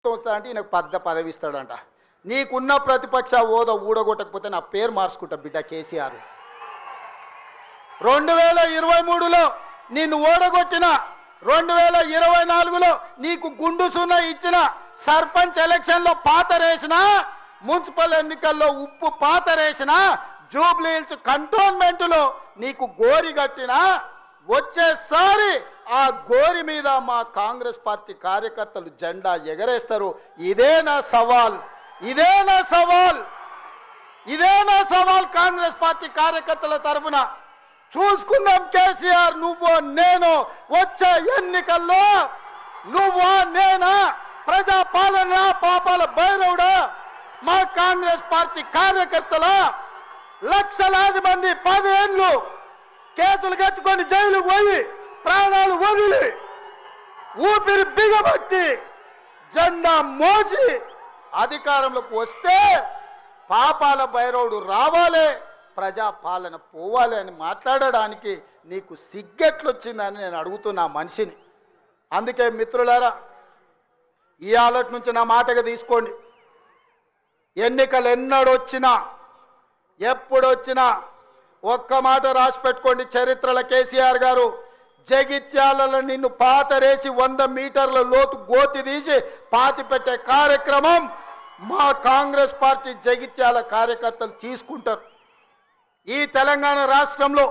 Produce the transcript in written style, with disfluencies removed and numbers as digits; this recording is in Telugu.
అంటే ఈయనకు పెద్ద పదవి ఇస్తాడంట. నీకున్న ప్రతిపక్ష హోదా ఊడగొట్టకపోతే నా పేరు మార్చుకుంటా బిడ్డ కేసీఆర్. 2023లో నిన్ను ఓడగొట్టిన, 2024లో నీకు గుండు సున్నా ఇచ్చిన, సర్పంచ్ ఎలక్షన్లో పాతరేసిన, మున్సిపల్ ఎన్నికల్లో ఉప్పు పాతరేసిన, జూబ్లీ హిల్స్ కంటోన్మెంట్లో నీకు గోరి కట్టిన, వచ్చేసారి ఆ గోరి మీద మా కాంగ్రెస్ పార్టీ కార్యకర్తలు జెండా ఎగరేస్తారు. ఇదే నా సవాల్, ఇదే నా సవాల్, ఇదే నా సవాల్ కాంగ్రెస్ పార్టీ కార్యకర్తల తరఫున. చూసుకుందాం కేసీఆర్, నువ్వు నేను వచ్చే ఎన్నికల్లో నువ్వా నేనా, ప్రజా పాలన పాపాల భైరవుడా, మా కాంగ్రెస్ పార్టీ కార్యకర్తల లక్షలాది మంది 10 ఏళ్ళు కేసులు కట్టుకొని జైలుకు పోయి ప్రాణాలు వదిలి ఊపిరి బిగబట్టి జెండా మోసి అధికారంలోకి వస్తే పాపాల భైరవుడు రావాలి, ప్రజా పాలన పోవాలి అని మాట్లాడడానికి నీకు సిగ్గెట్లొచ్చిందని నేను అడుగుతున్నా మనిషిని. అందుకే మిత్రులారా, ఇవాళ నుంచి నా మాటగా తీసుకోండి. ఎన్నికలు ఎన్నడొచ్చినా ఎప్పుడొచ్చినా ఒక్క మాట రాసి పెట్టుకోండి. చరిత్రలో కేసీఆర్ గారు జగిత్యాలలో నిన్ను పాతరేసి 100 మీటర్ల లోతు గోతి తీసి పాతి పెట్టే కార్యక్రమం మా కాంగ్రెస్ పార్టీ జగిత్యాల కార్యకర్తలు తీసుకుంటారు. ఈ తెలంగాణ రాష్ట్రంలో